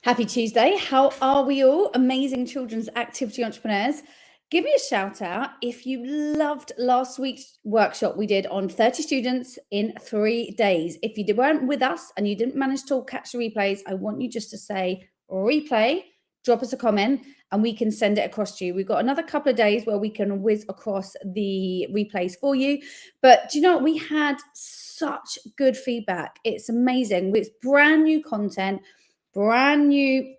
Happy Tuesday. How are we all? Amazing children's activity entrepreneurs. Give me a shout out if you loved last week's workshop we did on 30 students in 3 days. If you weren't with us and you didn't manage to catch the replays, I want you just to say replay, drop us a comment, and we can send it across to you. We've got another couple of days where we can whiz across the replays for you. But do you know what? We had such good feedback. It's amazing. It's brand new content, brand new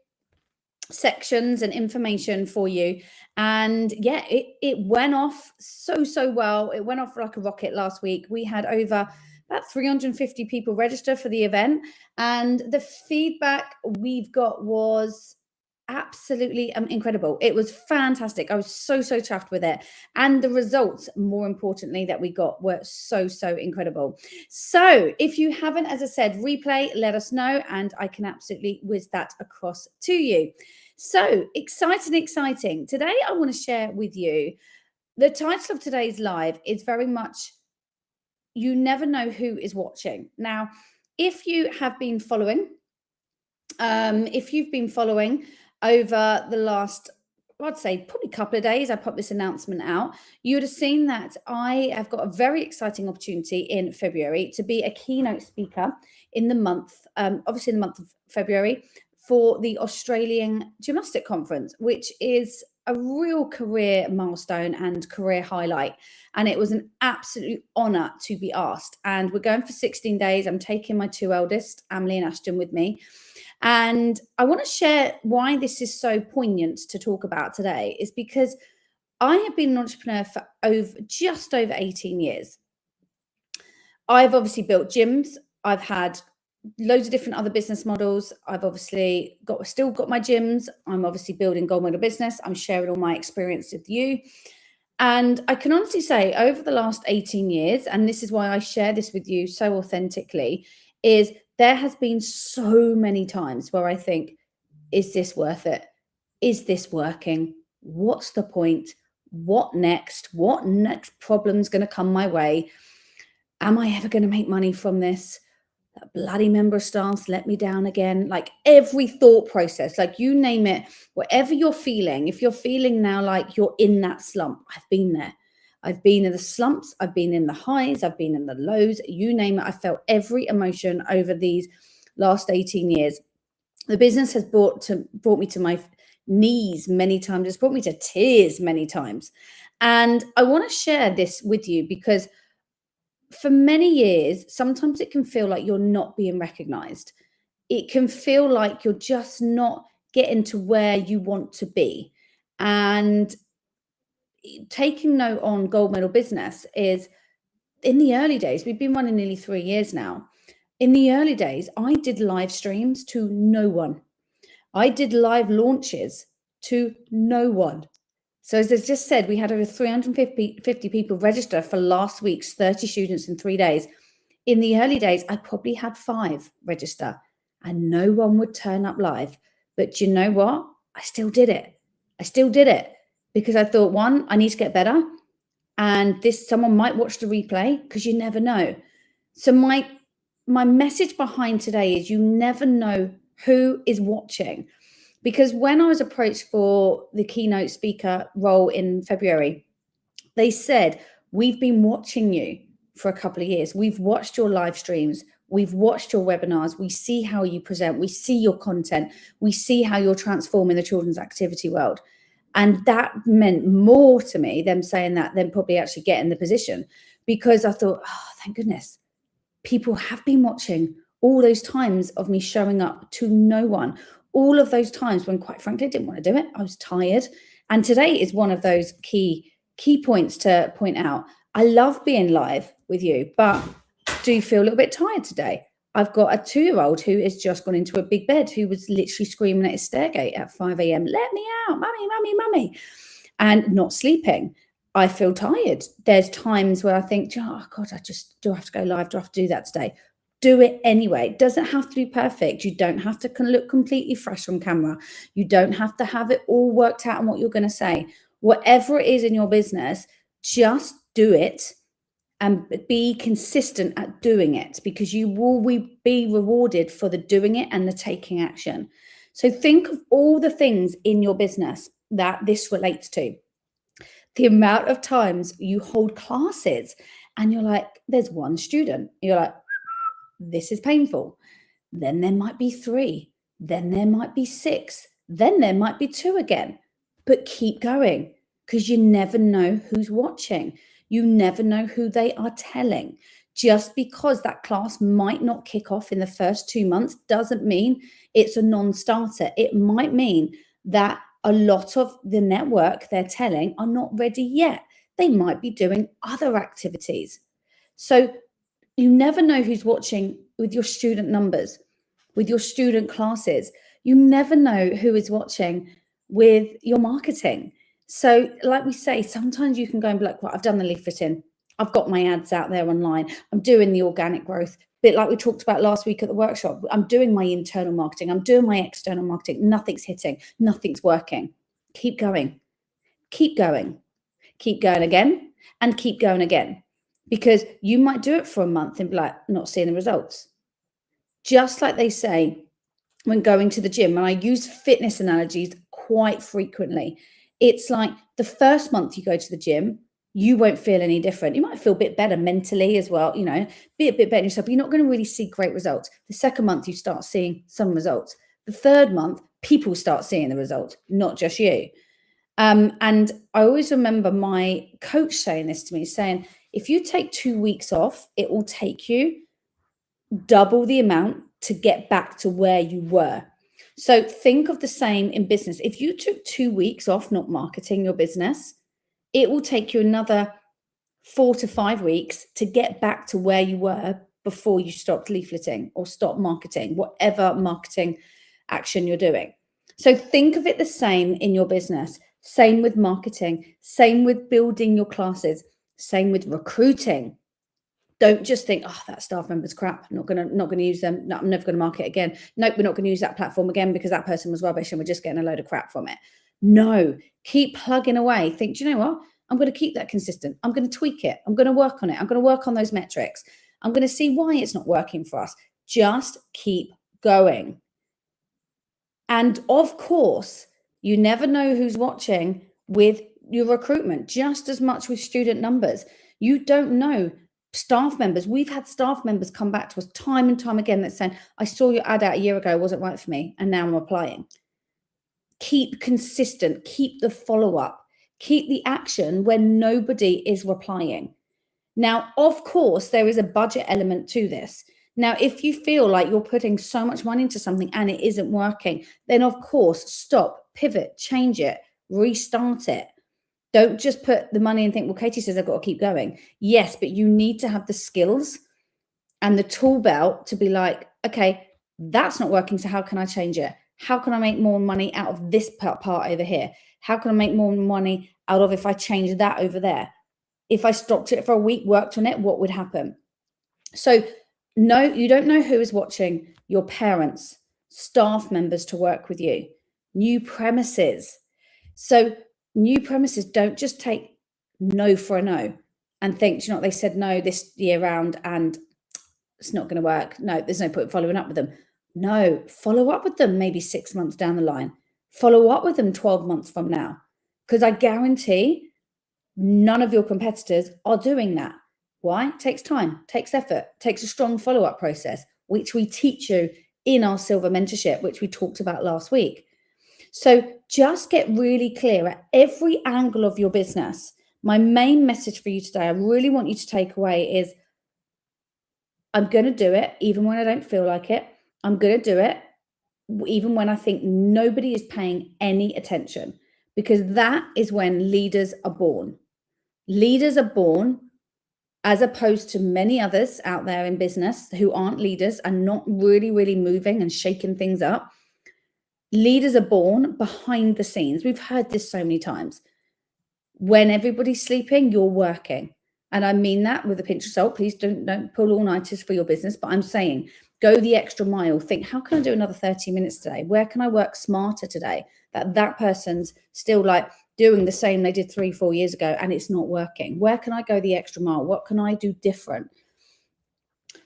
sections and information for you. And yeah, it went off so well. It went off like a rocket last week. We had over about 350 people register for the event, and the feedback we've got was absolutely incredible. It was fantastic. I was so chuffed with it, and the results, more importantly, that we got were so incredible. So if you haven't, as I said, replay, let us know, and I can absolutely whiz that across to you. So exciting. Today I want to share with you, the title of today's live is very much, you never know who is watching. Now, if you have been following, if you've been following over the last, I'd say probably couple of days, I put this announcement out, you would have seen that I have got a very exciting opportunity in February to be a keynote speaker in the month, obviously in the month of February, for the Australian Gymnastic Conference, which is a real career milestone and career highlight. And it was an absolute honor to be asked. And we're going for 16 days. I'm taking my two eldest, Emily and Ashton, with me. And I want to share why this is so poignant to talk about today, is because I have been an entrepreneur for just over 18 years. I've obviously built gyms. I've had loads of different other business models. I've obviously still got my gyms. I'm obviously building Gold Medal Business. I'm sharing all my experience with you. And I can honestly say over the last 18 years, and this is why I share this with you so authentically, is there has been so many times where I think, is this worth it? Is this working? What's the point? What next? What next problem's going to come my way? Am I ever going to make money from this? That bloody member of staff let me down again. Like every thought process, like you name it, whatever you're feeling, if you're feeling now like you're in that slump, I've been there. I've been in the slumps, I've been in the highs, I've been in the lows, you name it. I felt every emotion over these last 18 years. The business has brought me to my knees many times. It's brought me to tears many times. And I want to share this with you because for many years, sometimes it can feel like you're not being recognized. It can feel like you're just not getting to where you want to be. And taking note on Gold Medal Business is, in the early days, we've been running nearly 3 years now. In the early days, I did live streams to no one. I did live launches to no one. So as I just said, we had over 350 people register for last week's 30 students in 3 days. In the early days, I probably had 5 register and no one would turn up live. But you know what? I still did it. Because I thought, one, I need to get better. And someone might watch the replay because you never know. So my message behind today is, you never know who is watching. Because when I was approached for the keynote speaker role in February, they said, we've been watching you for a couple of years. We've watched your live streams. We've watched your webinars. We see how you present. We see your content. We see how you're transforming the children's activity world. And that meant more to me, them saying that, than probably actually getting the position. Because I thought, oh, thank goodness, people have been watching all those times of me showing up to no one. All of those times when, quite frankly, I didn't want to do it. I was tired. And today is one of those key points to point out. I love being live with you, but do you feel a little bit tired today? I've got a 2-year-old who has just gone into a big bed, who was literally screaming at his stairgate at 5 a.m. Let me out, mummy, and not sleeping. I feel tired. There's times where I think, oh God, do I have to go live? Do I have to do that today? Do it anyway. It doesn't have to be perfect. You don't have to look completely fresh on camera. You don't have to have it all worked out on what you're going to say. Whatever it is in your business, just do it and be consistent at doing it, because you will be rewarded for the doing it and the taking action. So think of all the things in your business that this relates to. The amount of times you hold classes and you're like, there's one student. You're like, this is painful. Then there might be 3. Then there might be 6. Then there might be 2 again. But keep going, because you never know who's watching. You never know who they are telling. Just because that class might not kick off in the first 2 months doesn't mean it's a non-starter. It might mean that a lot of the network they're telling are not ready yet. They might be doing other activities. So you never know who's watching with your student numbers, with your student classes. You never know who is watching with your marketing. So like we say, sometimes you can go and be like, well, I've done the leafleting. I've got my ads out there online. I'm doing the organic growth. Bit like we talked about last week at the workshop. I'm doing my internal marketing. I'm doing my external marketing. Nothing's hitting. Nothing's working. Keep going. Keep going. Keep going again and keep going again. Because you might do it for a month and be like, not seeing the results. Just like they say when going to the gym, and I use fitness analogies quite frequently. It's like the first month you go to the gym, you won't feel any different. You might feel a bit better mentally as well, be a bit better in yourself, but you're not going to really see great results. The second month, you start seeing some results. The third month, people start seeing the results, not just you. And I always remember my coach saying this to me, saying, if you take 2 weeks off, it will take you double the amount to get back to where you were. So think of the same in business. If you took 2 weeks off not marketing your business, it will take you another 4 to 5 weeks to get back to where you were before you stopped leafleting or stopped marketing, whatever marketing action you're doing. So think of it the same in your business. Same with marketing, same with building your classes, same with recruiting. Don't just think, oh, that staff member's crap. I'm not gonna use them. No, I'm never gonna market again. Nope, we're not gonna use that platform again because that person was rubbish and we're just getting a load of crap from it. No, keep plugging away. Think, do you know what? I'm gonna keep that consistent. I'm gonna tweak it. I'm gonna work on it. I'm gonna work on those metrics. I'm gonna see why it's not working for us. Just keep going. And of course, you never know who's watching with your recruitment, just as much with student numbers. You don't know. Staff members, we've had staff members come back to us time and time again that's saying, I saw your ad out a year ago, it wasn't right for me, and now I'm applying. Keep consistent, keep the follow-up, keep the action when nobody is replying. Now, of course, there is a budget element to this. Now, if you feel like you're putting so much money into something and it isn't working, then of course, stop, pivot, change it, restart it. Don't just put the money and think, well, Katie says I've got to keep going. Yes, but you need to have the skills and the tool belt to be like, okay, that's not working. So how can I change it? How can I make more money out of this part over here? How can I make more money out of if I change that over there? If I stopped it for a week, worked on it, what would happen? So no, you don't know who is watching. Your parents, staff members to work with you, new premises. So new premises, don't just take no for a no and think, you know what, they said no this year round and it's not going to work. No, there's no point following up with them. No, follow up with them maybe 6 months down the line. Follow up with them 12 months from now. Because I guarantee none of your competitors are doing that. Why? It takes time, takes effort, takes a strong follow-up process, which we teach you in our silver mentorship, which we talked about last week. So just get really clear at every angle of your business. My main message for you today, I really want you to take away is, I'm going to do it even when I don't feel like it. I'm going to do it even when I think nobody is paying any attention, because that is when leaders are born. Leaders are born, as opposed to many others out there in business who aren't leaders and not really, really moving and shaking things up. Leaders are born behind the scenes. We've heard this so many times. When everybody's sleeping, you're working. And I mean that with a pinch of salt. Please don't pull all-nighters for your business. But I'm saying, go the extra mile. Think, how can I do another 30 minutes today? Where can I work smarter today? That person's still like doing the same they did 3-4 years ago and it's not working. Where can I go the extra mile? What can I do different?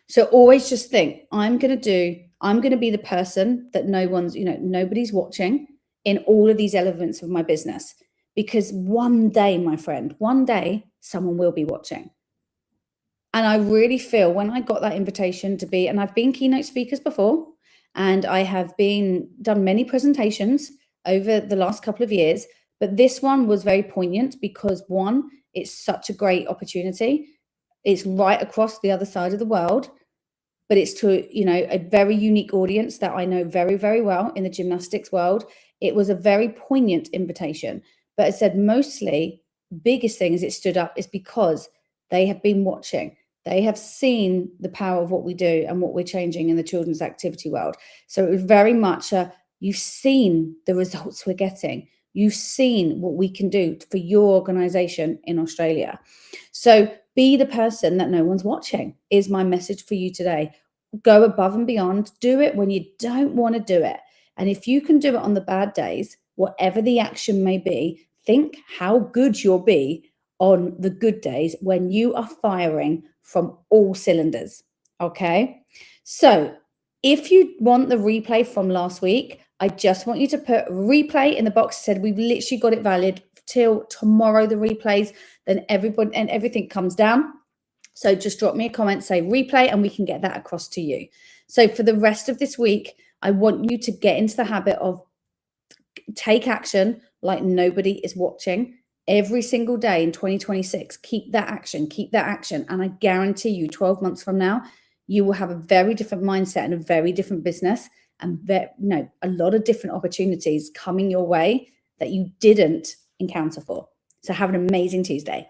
So always just think, I'm going to do I'm going to be the person that nobody's watching in all of these elements of my business, because one day, my friend, one day someone will be watching. And I really feel when I got that invitation to be, and I've been keynote speakers before, and I have done many presentations over the last couple of years, but this one was very poignant because one, it's such a great opportunity. It's right across the other side of the world, but it's to, a very unique audience that I know very, very well in the gymnastics world. It was a very poignant invitation, but it said mostly biggest thing as it stood up is because they have been watching. They have seen the power of what we do and what we're changing in the children's activity world. So it was very much you've seen the results we're getting. You've seen what we can do for your organization in Australia. So be the person that no one's watching is my message for you today. Go above and beyond. Do it when you don't want to do it. And if you can do it on the bad days, whatever the action may be, think how good you'll be on the good days when you are firing from all cylinders. Okay. So if you want the replay from last week, I just want you to put replay in the box. Said we've literally got it valid till tomorrow, the replays, then everybody and everything comes down. So just drop me a comment, say replay, and we can get that across to you. So for the rest of this week, I want you to get into the habit of take action like nobody is watching every single day in 2026. Keep that action, keep that action. And I guarantee you 12 months from now, you will have a very different mindset and a very different business and a lot of different opportunities coming your way that you didn't encounter for. So have an amazing Tuesday.